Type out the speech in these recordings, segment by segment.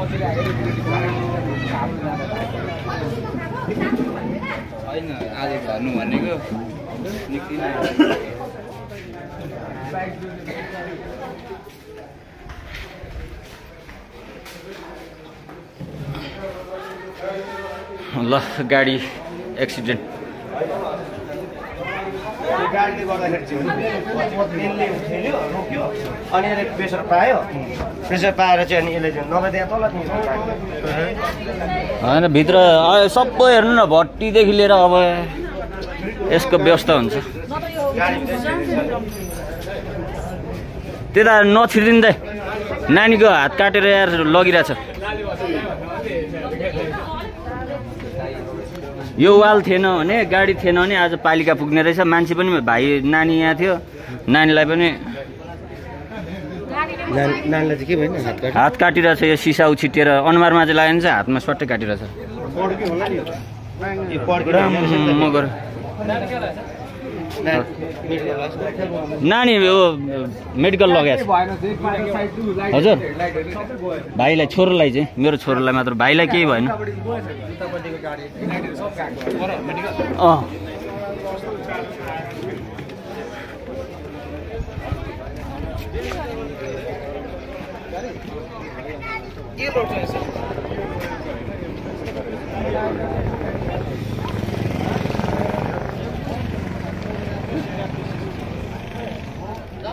हैन आज भन्नु भनेको निक्लिन ल गाडी एक्सिडेन्ट गाडीले गर्दाखेरि चाहिँ तेलले उठेल्यो रोक्यो अनि यसले प्रेसर पायो प्रेसर पाएर चाहिँ अनि यसले चाहिँ नभए त्यहाँ तल होइन भित्र सबै हेर्नु न भट्टीदेखि लिएर अब यसको व्यवस्था हुन्छ त्यता नछिरिँदै नानीको हात काटेर यार लगिरहेछ यो वाल थिएन भने गाडी थिएन भने आज पालिका पुग्ने रहेछ मान्छे पनि भाइ नानी यहाँ थियो नानीलाई पनि नानीलाई चाहिँ के भएन हात काटिरहेछ यो सिसा उछिटेर अनुहारमा चाहिँ लाग्यो भने चाहिँ हातमा सट्टै काटिरहेछ नानी यो मेडिकल लगेको छ हजुर भाइलाई छोरोलाई चाहिँ मेरो छोरोलाई मात्र भाइलाई केही भएन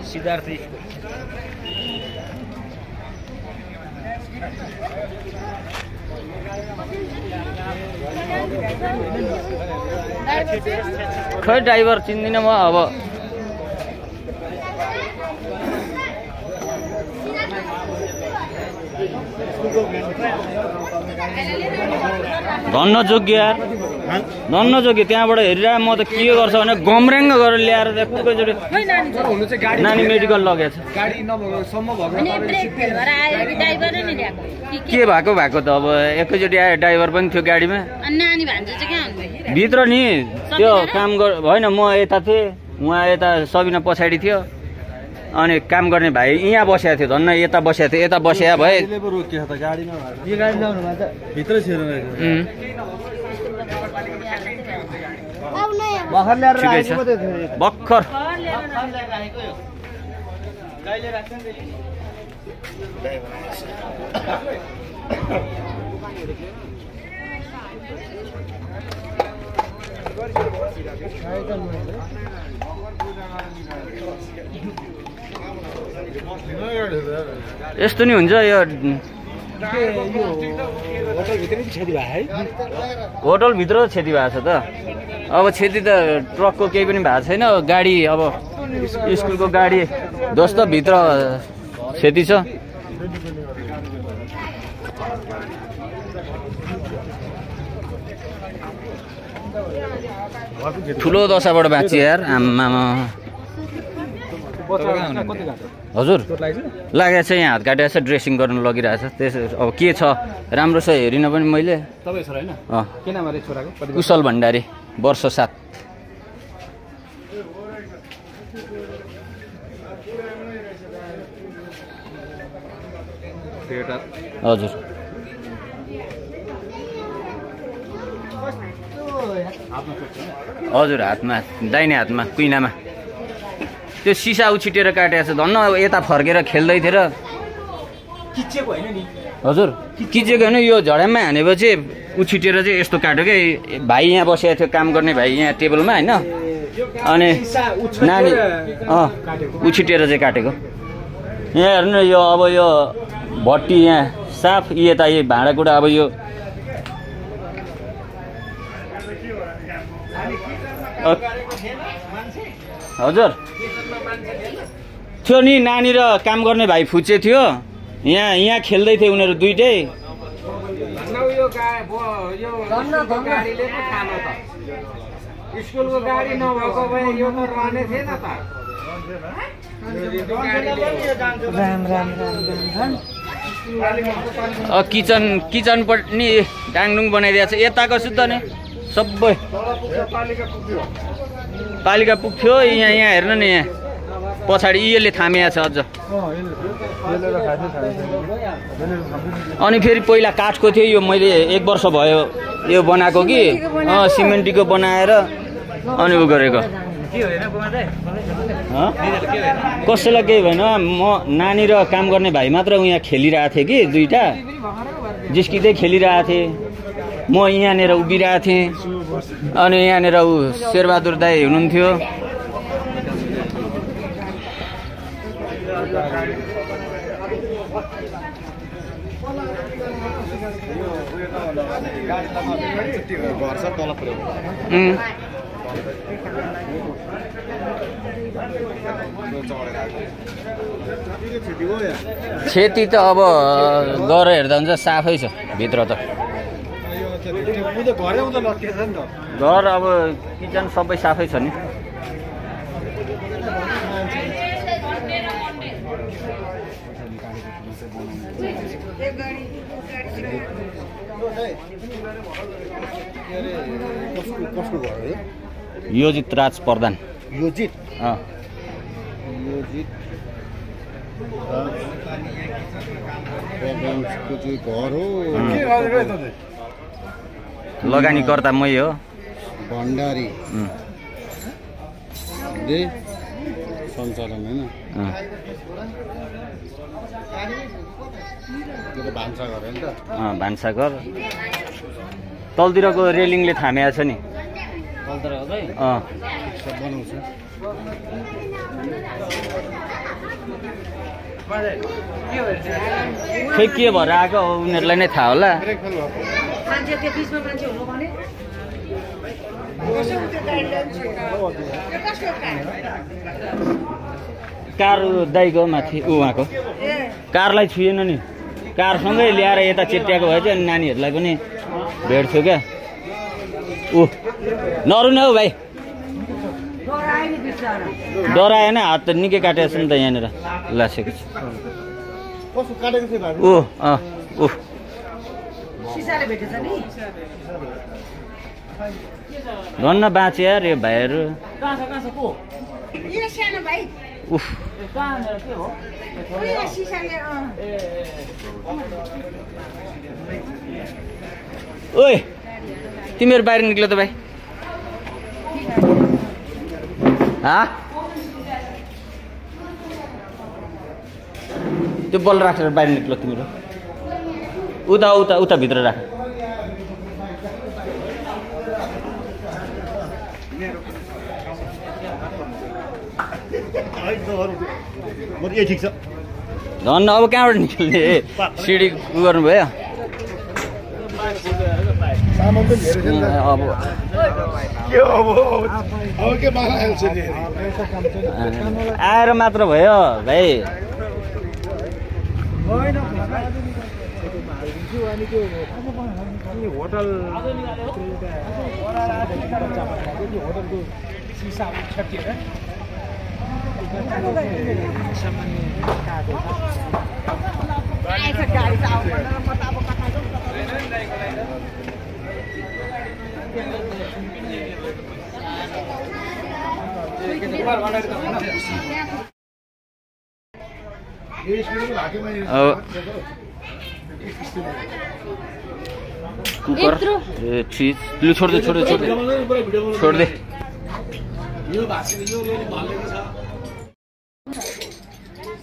सिद्धार्थी खै ड्राइभर चिन्दिनँ म अब धन्न जोग्य यार धन्न जोग्य त्यहाँबाट हेरिरहेको म त के गर्छ भने गम्रेङ्ग गरेर ल्याएर नानी मेडिकल लगेको छ के भएको भएको त अब एकैचोटि आयो ड्राइभर पनि थियो गाडीमा भित्र नि त्यो काम होइन म यता थिएँ उहाँ यता सबिना पछाडि थियो अनि काम गर्ने भाइ यहाँ बसेको थियो धन्न यता बसेको थियो यता बसेको भए ठिकै छ भर्खर यस्तो नि हुन्छ यो होटलभित्र क्षति भएको छ त अब क्षति त ट्रकको केही पनि भएको छैन गाडी अब स्कुलको गाडी दोस्त भित्र क्षति छ ठुलो दशाबाट बाँचियो यार आमामा हजुर लागेको छ यहाँ हात काटेको छ ड्रेसिङ गर्नु लगिरहेछ त्यस अब के छ राम्रो छ हेरिनँ पनि मैले कुशल भण्डारी वर्ष 7 हजुर हजुर हातमा दाहिने हातमा कुइनामा त्यो सिसा उछिटेर काटेको छ धन्न यता फर्केर खेल्दै थियो र हजुर किचेको होइन यो झड्याममै हानेपछि उछिटेर चाहिँ यस्तो काट्यो कि भाइ यहाँ बसेको थियो काम गर्ने भाइ यहाँ टेबलमा होइन अनि नानी उछिटेर चाहिँ काटेको यहाँ हेर्नु न यो अब यो भट्टी यहाँ साफ यता यो भाँडाकुँडा अब यो हजुर थियो नि नानी र काम गर्ने भाइ फुचे थियो यहाँ खेल्दै थिए उनीहरू दुइटै स्कुलको गाडी नभएको भए यो त रहने थिएन त किचन पनि डाङडुङ बनाइदिएको छ यताको सुत्ता नि सबै पालिका पुग्थ्यो यहाँ हेर्नु नि यहाँ पछाडि यसले थामिया छ अझ अनि फेरि पहिला काठको थियो यो मैले 1 वर्ष भयो यो बनाएको कि सिमेन्टीको बनाएर अनि उ गरेको कसैलाई केही भएन म नानी र काम गर्ने भाइ मात्र यहाँ खेलिरहेको थिएँ कि दुईटा जिस्किँदै खेलिरहेको थिएँ म यहाँनिर उभिरहेको थिएँ अनि यहाँनिर ऊ शेरबहादुर दाई हुनुहुन्थ्यो क्षति त अब गएर हेर्दा हुन्छ साफै छ भित्र त घर अब किचन सबै साफै छ नि योजित राज प्रधान योजित घर हो लगानीकर्ता मै हो भण्डारी सञ्चालन होइन भान्साघर होइन त भान्साघर तलतिरको रेलिङले थामेको छ नि बनाउँछ खै के भएर आएको उनीहरूलाई नै थाहा होला कार दाइको माथि उहाँको कारलाई छुएन नि कारसँगै ल्याएर यता चेट्याएको भए चाहिँ अनि नानीहरूलाई पनि भेट्थ्यो क्या नरुन हौ भाइ डराएन हात त निकै काटेको छ नि त यहाँनिर लासेको छ धन्न बाँचे यार यो भाइहरू ओए तिमीहरू बाहिर निक्ल्यो त भाइ त्यो बल राखेर बाहिर निक्ल्यो तिमीहरू उता उता उता भित्र राख ठिक छ धन्न अब कहाँबाट निक्ल्ने सिडी उ गर्नुभयो आएर मात्र भयो भाइ कुकर चीज लु छोड़ दे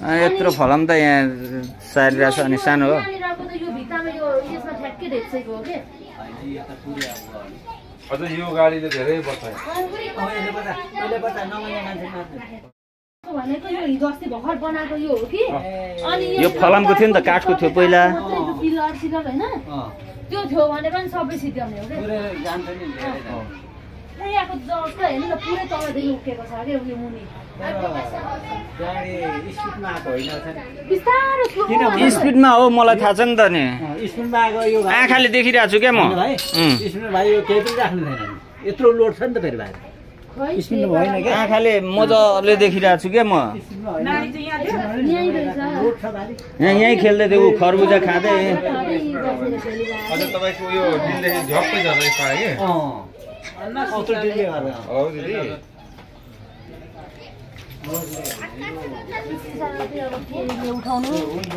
यत्रो फलाम त यहाँ सारिरहेछ अनि सानो हो यो गाडीले धेरै बचायो यो फलामको थियो नि त काठको थियो पहिला त्यो थियो भने पनि सबै सिध्याउने हो के यहाँको जस्तो हेर्नु न पुरै तलदेखि उठेको छ के उयो मुनि स्पिडमा हो मलाई थाहा छ नि त नि आँखाले देखिरहेको छु क्या म यत्रो लोड छ नि त फेरि भाइ आँखाले मजाले देखिरहेको छु क्या म यहीँ खेल्दै थियो ऊ खरबुजा खाँदै तपाईको यो दिनदेखि झप्पै झर्दै पाए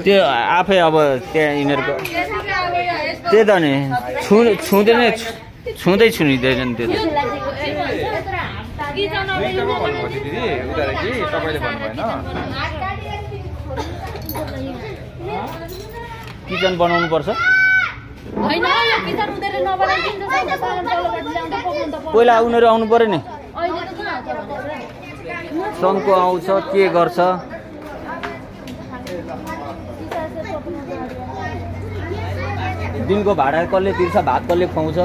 त्यो आफै अब त्यहाँ यिनीहरूको त्यही त नि छुँदैन छुँदै छुनिँदैन त्यो किचन बनाउनु पर्छ पहिला उनीहरू आउनु पर्यो नि सङ्को आउँछ के गर्छ दिनको भाडा कसले तिर्छ भात कसले खुवाउँछ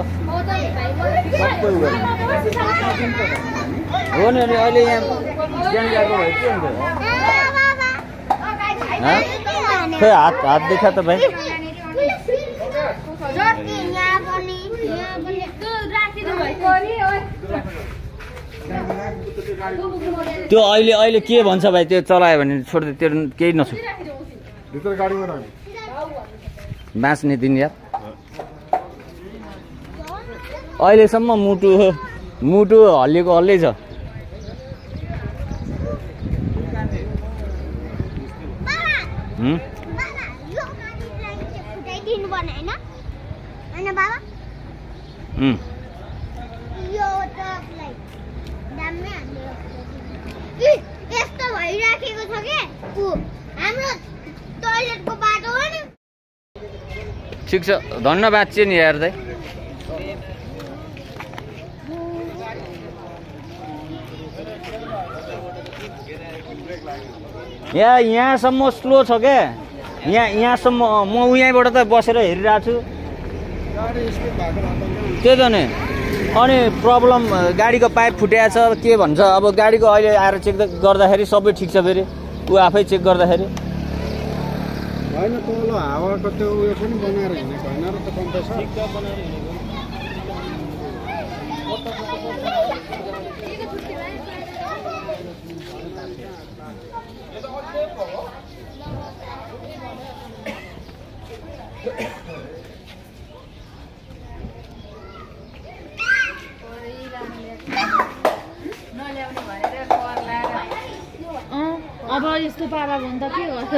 सबै हो नि अनि अहिले यहाँ गएको भए के हुन्छ खै हात देखा त भाइ त्यो अहिले के भन्छ भाइ त्यो चलायो भने छोड्दै त्यो केही नछु बाँच्ने दिन यार अहिलेसम्म मुटु हल्लिएको हल्लै छ यस्तो भइराखेको छ के हाम्रो टोयलेटको बाटो हो नि ठिक छ धन्यवाद चाहिँ नि यार दाइ यहाँसम्म स्लो छ क्या यहाँसम्म म यहीँबाट त बसेर हेरिरहेको छु त्यही त नि अनि प्रब्लम गाडीको पाइप फुटेको छ के भन्छ अब गाडीको अहिले आएर चेक गर्दाखेरि सबै ठिक छ फेरि ऊ आफै चेक गर्दाखेरि होइन तल हावाको त्यो उयो पनि बनाएर हिँडेको होइन र त कम्प्रेसर अब यस्तो पारा भने त के गर्छ